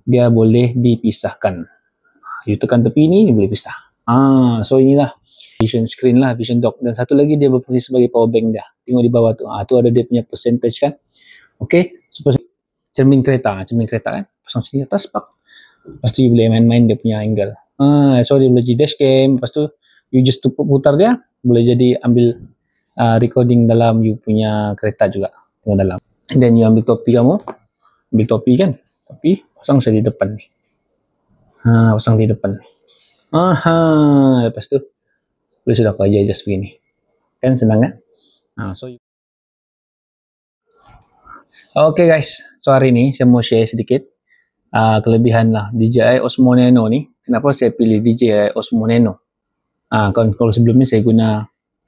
dia boleh dipisahkan. You tekan tepi ni, dia boleh pisah. So inilah vision screen lah, vision dock. Dan satu lagi dia berfungsi sebagai power bank dia. Tengok di bawah tu. Tu ada dia punya percentage kan. Okay. So, cermin kereta kan. Pasang sini atas, pak. Lepas tu you boleh main-main dia punya angle. So dia boleh jadi dashcam. Lepas tu you just putar dia, boleh jadi ambil recording dalam you punya kereta juga. Tengok dalam. Dan you ambil topi kamu. Ambil topi kan. Topi pasang saya di depan ni. Pasang di depan. Lepas tu boleh sudah aku aja just begini. Kan senang kan? Okay guys, so hari ni saya mau share sedikit kelebihan lah DJI Osmo Nano ni. Kenapa saya pilih DJI Osmo Nano? Kalau sebelum ni saya guna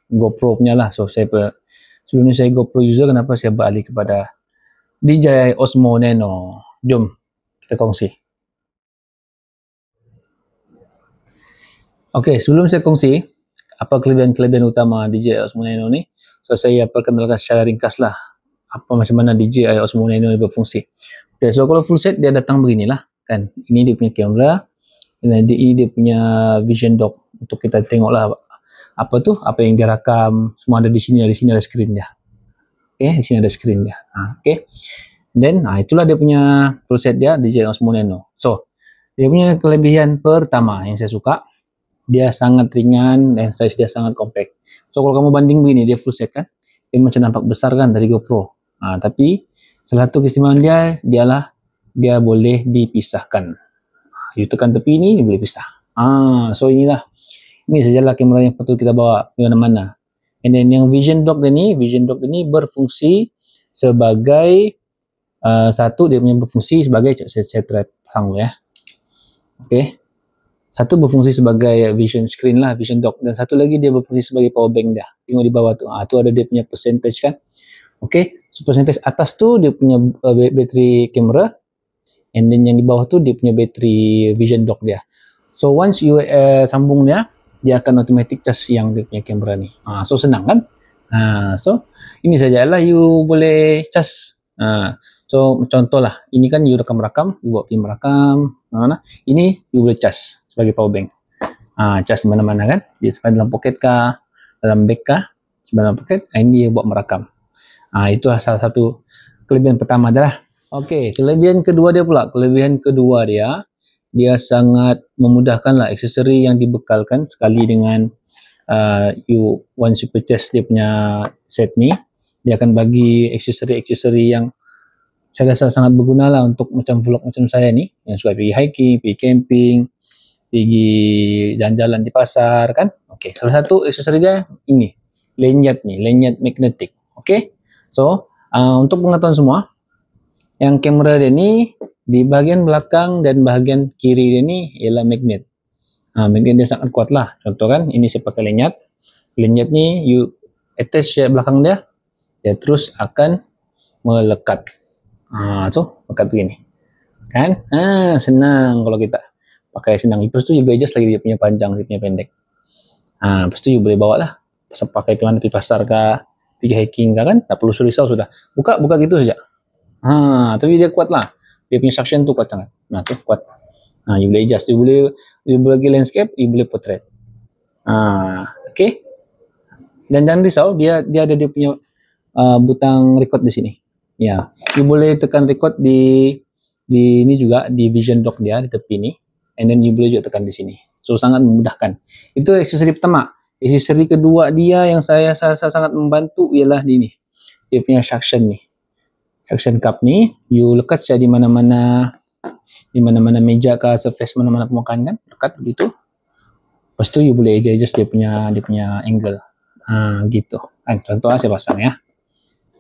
GoPro punya lah. So sebelum ni saya GoPro user, kenapa saya beralih kepada DJI Osmo Nano? Jom kita kongsi. Okay, sebelum saya kongsi apa kelebihan utama DJI Osmo Nano ni, so saya perkenalkan secara ringkas lah macam mana DJI Osmo Nano ni berfungsi. Okay, so kalau full set dia datang beginilah kan. Ini dia punya kamera, dan ini dia punya vision dock untuk kita tengok lah apa yang dia rakam, semua ada di sini. Di sini ada screen dia. Okay, di sini ada screen dia. Okay, then itulah dia punya full set dia DJI Osmo Nano. So dia punya kelebihan pertama yang saya suka, dia sangat ringan dan size dia sangat compact. So kalau kamu banding begini, dia full set kan, dia macam nampak besar kan dari GoPro. Tapi salah satu keistimewaan dia ialah dia boleh dipisahkan. You tekan tepi ni, dia boleh pisah. So ini sajalah kamera yang patut kita bawa ke mana-mana. And then yang vision dock ni berfungsi sebagai satu, dia punya berfungsi sebagai, saya try pasang dulu ya. Okay. Satu berfungsi sebagai vision screen lah, vision dock. Dan satu lagi dia berfungsi sebagai power bank dia. Tengok di bawah tu. Tu ada dia punya percentage kan. Okay. So percentage atas tu dia punya bateri kamera. And then yang di bawah tu dia punya bateri vision dock dia. So once you sambung dia akan automatic charge yang dia punya kamera ni. So senang kan. So ini sajalah you boleh charge. So contoh lah, ini kan you rakam, you buat film rakam. Ini you boleh charge sebagai power bank. Charge mana-mana kan, dia sampai dalam poket kah, dalam bag kah, dalam poket, ini dia buat merakam. Itu salah satu kelebihan pertama adalah. Okay, kelebihan kedua dia dia sangat memudahkan lah aksesori yang dibekalkan sekali dengan once you purchase dia punya set ni, dia akan bagi aksesori yang saya rasa sangat berguna lah untuk macam vlog macam saya ni, yang suka pergi hiking, pergi camping, pergi jalan-jalan di pasar kan. Okay, salah satu aksesori dia ini, lanyard magnetik. Okay, so untuk pengetahuan semua, yang kamera dia ni di bahagian belakang dan bahagian kiri dia ni ialah magnet. Magnet dia sangat kuat lah. Contoh kan, ini saya pakai lanyard ni you attach belakang dia terus akan melekat. So melekat begini kan. Senang kalau kita pakai, senang. Lepas tu you boleh adjust lagi dia punya panjang, dia punya pendek. Lepas tu you boleh bawa lah pakai pergi pasar kah, pergi hiking kah kan, tak perlu risau sudah. Buka gitu saja. Tapi dia kuat lah. Dia punya suction tu kuat sangat. Tu kuat. You boleh adjust. You boleh bagi landscape, you boleh portrait. Okay. Dan jangan risau, dia ada dia punya butang record di sini. Ya, you boleh tekan record di ini juga, di vision dock dia di tepi ni. And then you boleh juga tekan di sini. So sangat memudahkan. Itu aksesori pertama. Aksesori kedua dia yang saya sangat membantu ialah di ni. Dia punya suction ni. Suction cup ni, you lekat saja di mana-mana meja ke surface, mana-mana permukaan kan, lekat begitu. Lepas tu you boleh adjust dia punya angle. Gitu. Kan contoh saya pasang ya.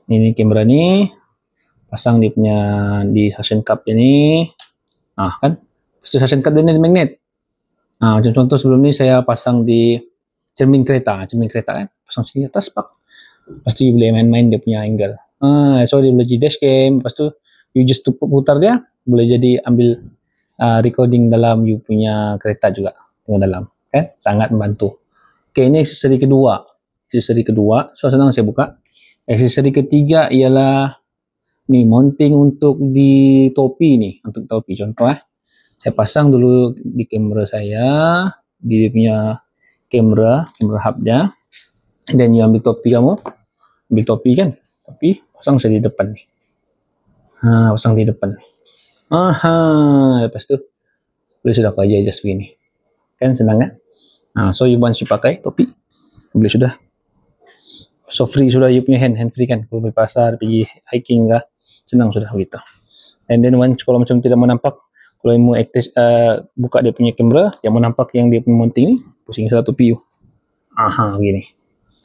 Ini kamera ni, pasang dia punya di suction cup ini. Kan. Lepas tu suction cup dia ni magnet. Macam contoh sebelum ni saya pasang di cermin kereta kan. Pasang sini atas, pak. Lepas tu you boleh main-main dia punya angle. So dia boleh jadi dashcam. Lepas tu you just putar dia, boleh jadi ambil recording dalam you punya kereta juga. Tengok dalam. Kan? Sangat membantu. Okay, ini aksesori kedua. So senang saya buka. Aksesori ketiga ialah ni, mounting untuk di topi ni. Untuk topi contoh Saya pasang dulu di kamera saya, di punya kamera hubnya. Dan you ambil topi kamu, ambil topi kan, topi pasang saya di depan nih. Pasang di depan. Lepas tu boleh sudah kau adjust begini. Kan senang kan? So you once you pakai topi, boleh sudah. So free sudah you punya hand free kan. Kalau pergi pasar, pergi hiking lah, senang sudah begitu. And then once kalau macam tidak mau nampak, kalau you mau buka dia punya kamera, yang mau nampak yang dia punya mounting ni, pusing sudah topi you. Begini.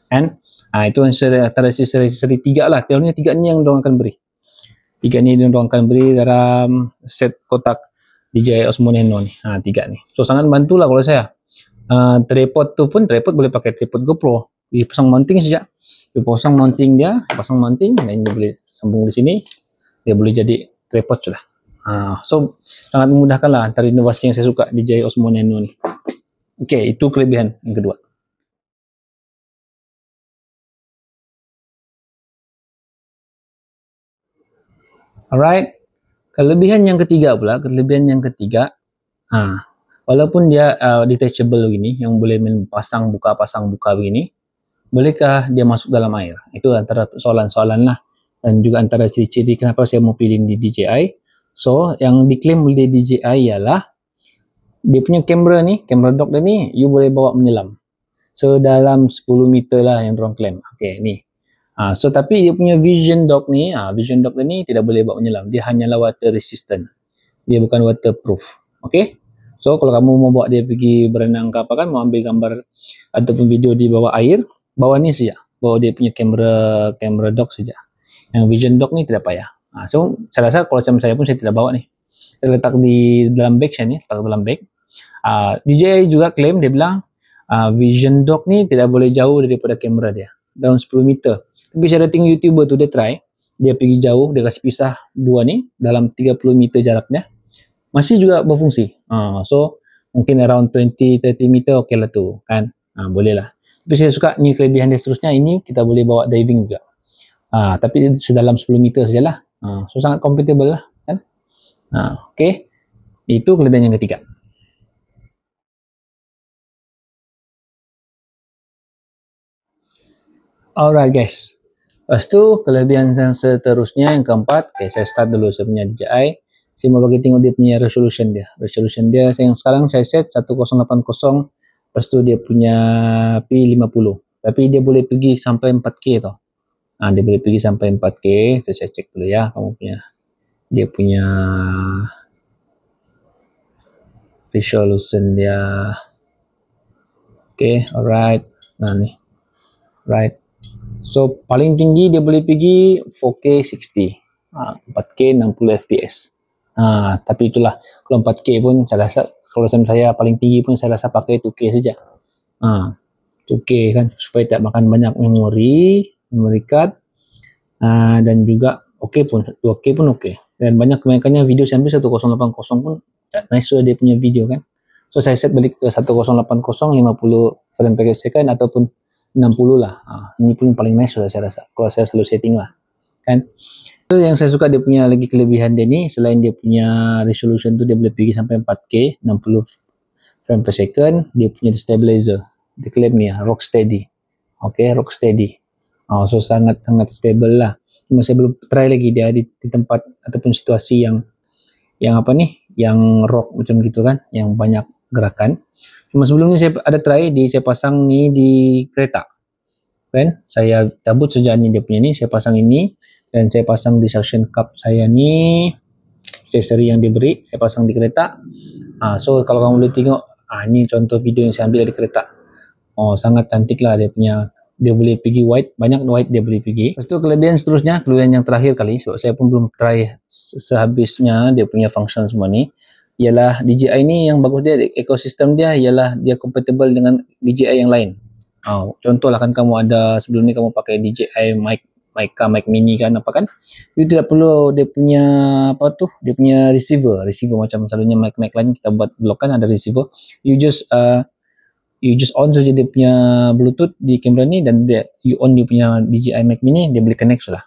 Kan? Itu antara seri 3 lah. Teorinya 3 ni yang diorang akan beri. 3 ni diorang akan beri dalam set kotak DJI Osmo Nano ni. 3 ni. So sangat bantulah kalau saya. Tripod tu pun, tripod boleh pakai tripod GoPro. Dia pasang mounting saja. Dia pasang mounting dia, pasang mounting, dan dia boleh sambung di sini. Dia boleh jadi tripod sudah. So sangat memudahkan lah antara inovasi yang saya suka DJI Osmo Nano ni. Okay, itu kelebihan yang kedua. Alright, kelebihan yang ketiga pula, walaupun dia detachable begini, yang boleh pasang buka begini, bolehkah dia masuk dalam air? Itu antara soalan-soalan lah, dan juga antara ciri-ciri kenapa saya mau pilih di DJI. So, yang diklaim oleh DJI ialah dia punya kamera ni, kamera dock dia ni, you boleh bawa menyelam. So, dalam 10 meter lah yang diorang klaim. Okay, ni. So tapi dia punya vision dock ni tidak boleh bawa menyelam. Dia hanyalah water resistant. Dia bukan waterproof. Okay? So kalau kamu mau bawa dia pergi berenang ke apa kan, mau ambil gambar ataupun video di bawah air, bawa ni saja. Bawa dia punya kamera dock saja. Yang vision dock ni tidak payah. So saya rasa kalau macam saya pun saya tidak bawa ni. Saya letak di dalam bag saya ni, letak dalam bag. DJI juga klaim, dia bilang vision dock ni tidak boleh jauh daripada kamera dia. Dalam 10 meter. Tapi saya ada tengok YouTuber tu, dia try. Dia pergi jauh, dia kasih pisah dua ni, dalam 30 meter jaraknya. Masih juga berfungsi. So, mungkin around 20-30 meter, okey lah tu. Kan? Boleh lah. Tapi saya suka ni kelebihan dia seterusnya, ini kita boleh bawa diving juga. Tapi sedalam 10 meter sajalah. So, sangat compatible lah. Kan? Okay. Itu kelebihan yang ketiga. Alright guys, lepas tu kelebihan yang seterusnya yang keempat, saya start dulu saya punya DJI. Saya mau bagi tengok dia punya resolution dia. Resolution dia yang sekarang saya set 1080, lepas tu dia punya P50. Tapi dia boleh pergi sampai 4K tau. Dia boleh pergi sampai 4K. Saya cek dulu ya kamu punya. Dia punya resolution dia. Okay, alright. Ni. Right. So paling tinggi dia boleh pergi 4K 60, 4K 60 fps. Tapi itulah, kalau 4K pun saya rasa, kalau saya paling tinggi pun saya rasa pakai 2K saja. 2K kan, supaya tak makan banyak memory card. Dan juga OK pun, 2K pun OK. Dan banyak kebanyakannya video saya ambil 1080 pun nice sudah dia punya video kan. So saya set balik ke 1080 50 frame per second ataupun 60 lah. Ini pun paling nice sudah saya rasa. Kalau saya selalu setting lah. Kan? So yang saya suka dia punya lagi kelebihan dia ni, selain dia punya resolution tu dia boleh pergi sampai 4K 60 frame per second, dia punya stabilizer. Dia klaim ni Rocksteady. Okay, Rocksteady. So sangat-sangat stable lah. Cuma saya belum try lagi dia di tempat ataupun situasi yang apa ni, yang rock macam gitu kan, yang banyak gerakan. Cuma sebelum ni saya ada try, saya pasang ni di kereta kan, saya cabut saja ni dia punya ni, saya pasang ini, dan saya pasang di suction cup saya ni, aksesori yang diberi, saya pasang di kereta. So kalau kamu boleh tengok, ni contoh video yang saya ambil dari kereta. Sangat cantik lah dia punya. Dia boleh pergi wide, banyak wide dia boleh pergi. Lepas tu kelebihan seterusnya, kelebihan yang terakhir kali, sebab saya pun belum try sehabisnya dia punya function semua ni, ialah DJI ni yang bagus dia, ekosistem dia ialah dia compatible dengan DJI yang lain. Contohlah kan kamu ada sebelum ni kamu pakai DJI mic mini kan apa kan, you tidak perlu dia punya apa tu, dia punya receiver macam selalunya mic lain kita buat blog kan ada receiver. You just on saja dia punya Bluetooth di kamera ni, dan you on dia punya DJI mic mini, dia boleh connect sudah.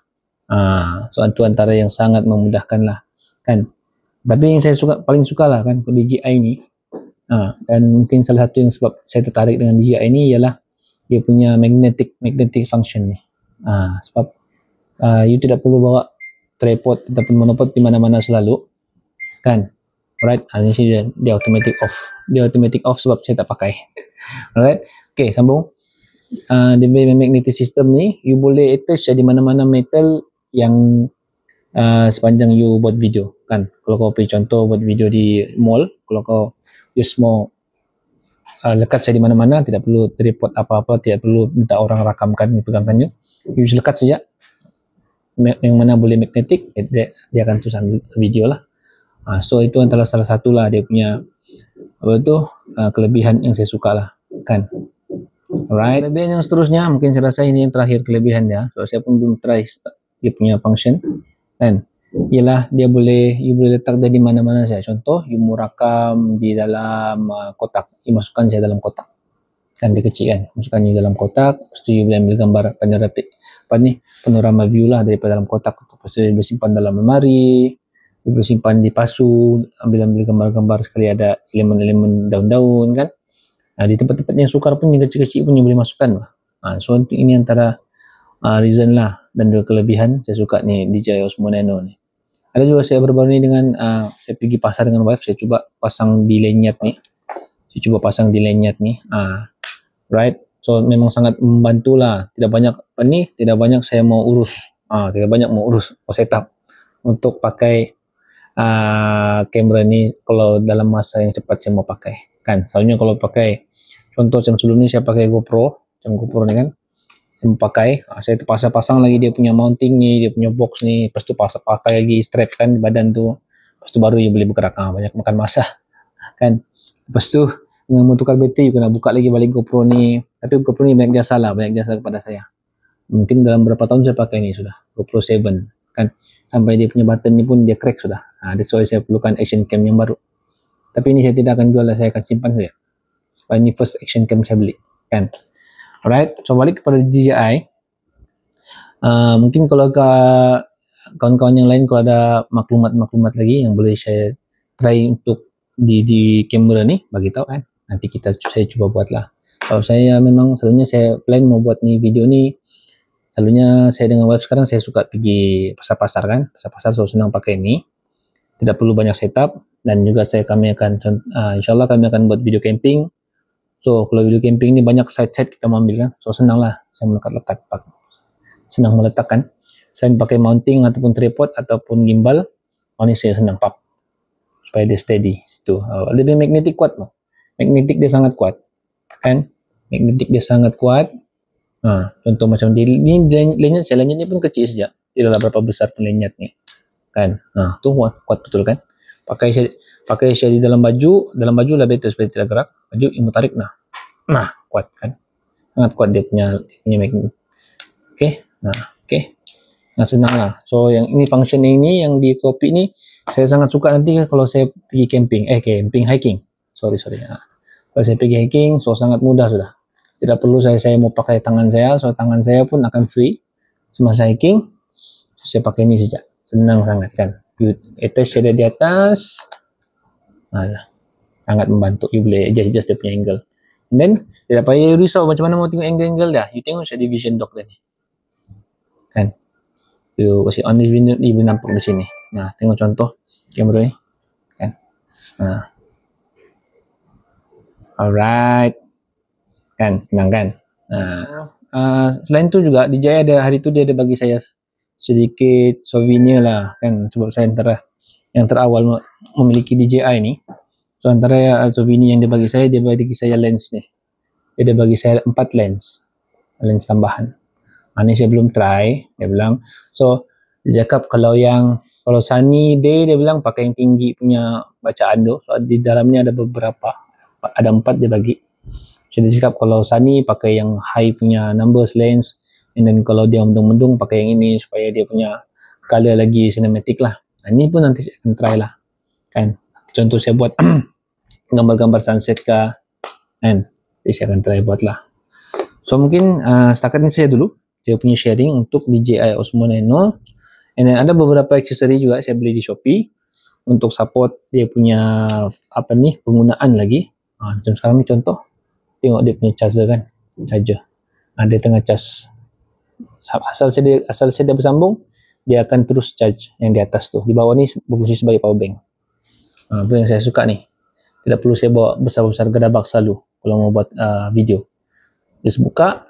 So itu antara yang sangat memudahkan lah kan. Tapi yang saya paling suka lah kan DJI ni. Dan mungkin salah satu yang sebab saya tertarik dengan DJI ni ialah dia punya magnetic function ni. Sebab you tidak perlu bawa tripod ataupun monopod di mana-mana selalu, kan? Alright, ini dia automatic off. Dia automatic off sebab saya tak pakai. Alright, okay, sambung. Dia punya magnetic system ni, you boleh attach di mana-mana metal yang sepanjang you buat video, kan? Kalau kau pergi contoh buat video di mall, kalau kau use mau lekat saya di mana-mana, tidak perlu tripod apa-apa, tidak perlu minta orang rakamkan, pegangkan you use lekat saja. Yang mana boleh magnetic, dia akan terus ambil video lah. So itu antara salah satu lah dia punya kelebihan yang saya suka lah, kan? Alright, kelebihan yang seterusnya mungkin saya rasa ini yang terakhir kelebihan dia. So saya pun belum try dia punya function, kan? Ialah you boleh letak dia di mana-mana saja. Contoh, you mau rakam di dalam kotak, you masukkan saya dalam kotak, kan dia kecil kan, masukkan you dalam kotak, lepas tu you boleh ambil gambar panorama view lah daripada dalam kotak. Lepas tu you boleh simpan dalam lemari, you boleh simpan di pasu, ambil gambar-gambar sekali ada elemen-elemen daun-daun, kan? Di tempat-tempat yang sukar pun yang kecil-kecil pun you boleh masukkan. So ini antara reason lah dan juga kelebihan saya suka ni DJI Osmo Nano ni. Ada juga saya baru-baru ni dengan saya pergi pasar dengan wife, saya cuba pasang di lanyard ni. Right, so memang sangat membantu lah. Tidak banyak saya mau urus, setup untuk pakai kamera ni kalau dalam masa yang cepat saya mau pakai, kan? Soalnya kalau pakai contoh macam sebelum ni saya pakai GoPro ni kan, saya pakai, saya terpasang lagi dia punya mounting ni, dia punya box ni, lepas tu pakai lagi strap kan di badan tu, lepas tu baru you boleh bergerak. Banyak makan masa, kan? Lepas tu dengan mau tukar bateri, you kena buka lagi balik GoPro ni. Tapi GoPro ni banyak jasa kepada saya. Mungkin dalam berapa tahun saya pakai ni sudah, GoPro 7, kan? Sampai dia punya button ni pun dia crack sudah. That's why saya perlukan action cam yang baru. Tapi ini saya tidak akan jual, saya akan simpan saja. Sebab ini first action cam saya beli, kan? Alright, so balik kepada DJI. Mungkin kalau kawan-kawan yang lain kalau ada maklumat lagi yang boleh saya try untuk di kamera ni, bagi tahu kan. Nanti saya cuba buat lah. Kalau saya memang selalunya saya plan mau buat ni video ni, selalunya saya dengan wife sekarang saya suka pergi pasar-pasar kan. Pasar-pasar so senang pakai ni. Tidak perlu banyak setup, dan juga kami akan insyaAllah kami akan buat video camping. So kalau video camping ni banyak side-side kita ambil kan, so senang lah saya melekat-lekat, senang meletakkan. Saya pakai mounting ataupun tripod ataupun gimbal, ini saya senang supaya dia steady situ. Lebih magnetic kuat loh. Magnetic dia sangat kuat, kan? Magnetic dia sangat kuat. Contoh macam ni lanyard ni pun kecil saja, tidaklah berapa besar lanyard ni, kan? Tu kuat betul kan? Pakai saya di dalam baju lah betul supaya tidak gerak. Baju ilmu tarik kuat kan? Sangat kuat dia punya magnet. Okay, senang lah. So yang ini function ini yang di copy ni saya sangat suka nanti kalau saya pergi hiking. Sorry. Kalau saya pergi hiking, so sangat mudah sudah. Tidak perlu saya mau pakai tangan saya, so tangan saya pun akan free semasa hiking. So, saya pakai ini saja, senang sangat kan? Attach dia di atas, sangat membantu. You boleh adjust dia punya angle. And then tidak payah risau macam mana mau tengok angle dia. You tengok saya di vision dock dia ni, kan? You kasi on the window, you boleh nampak di sini. Tengok contoh kamera ni, kan? Alright, kan? Senang kan? Selain tu juga DJI hari tu dia ada bagi saya sedikit souvenir lah, kan? Sebab saya antara yang terawal memiliki DJI ni. So antara souvenir yang dia bagi saya lens ni. Dia bagi saya 4 lens tambahan. Ini saya belum try, dia bilang. So dia cakap kalau sunny day, dia bilang pakai yang tinggi punya bacaan tu. So di dalamnya ada 4 dia bagi. So dia cakap kalau sunny pakai yang high punya numbers lens, and then kalau dia mendung-mendung pakai yang ini supaya dia punya color lagi cinematic lah. Ini pun nanti saya akan try lah, kan? Contoh saya buat gambar-gambar sunset kah, kan? Jadi saya akan try buat lah. So mungkin setakat ini saya dulu saya punya sharing untuk DJI Osmo Nano. And then ada beberapa aksesori juga saya beli di Shopee. untuk support dia punya penggunaan lagi. Macam sekarang ni contoh, tengok dia punya charger kan, dia tengah charge. Asal dia bersambung, dia akan terus charge yang di atas tu. Di bawah ni berfungsi sebagai power bank. Itu yang saya suka ni. Tidak perlu saya bawa besar-besar gedabak selalu kalau mau buat video. Just buka,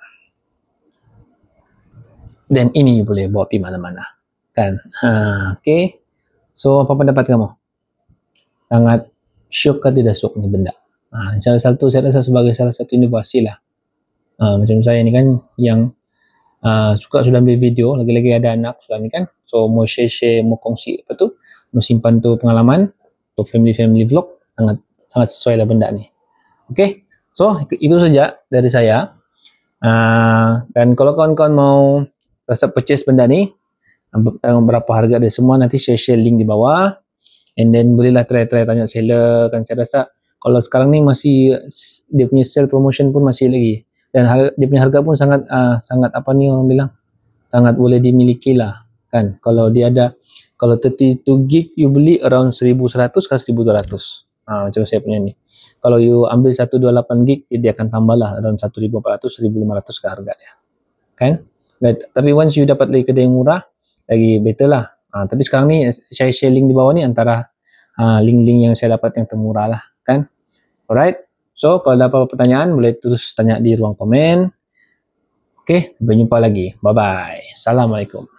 dan ini boleh bawa pergi mana-mana kan. Okay, so apa pendapat kamu? Sangat syok ke tidak syok ni benda? Salah satu, saya rasa sebagai salah satu inovasi lah. Macam saya ni kan yang suka sudah ambil video, lagi-lagi ada anak sudah ni kan, so mau share, mau kongsi mau simpan tu pengalaman untuk family vlog, sangat sesuai lah benda ni. Okay, so itu saja dari saya. Dan kalau kawan-kawan mau rasa purchase benda ni, tengok berapa harga dia semua, nanti share link di bawah, and then bolehlah try tanya seller kan. Saya rasa kalau sekarang ni masih dia punya sale promotion pun masih lagi, dan dia punya harga pun sangat orang bilang sangat boleh dimiliki lah kan. Kalau dia ada, kalau 32 gig you beli around 1100 ke 1200, macam saya punya ni. Kalau you ambil 128 gig, dia akan tambah lah around 1400 1500 ke harga dia kan. Tapi once you dapat lagi kedai yang murah, lagi better lah. Tapi sekarang ni saya share link di bawah ni antara link-link yang saya dapat yang termurah lah kan. Alright, so kalau ada apa-apa pertanyaan boleh terus tanya di ruang komen. Okay, sampai jumpa lagi. Bye bye. Assalamualaikum.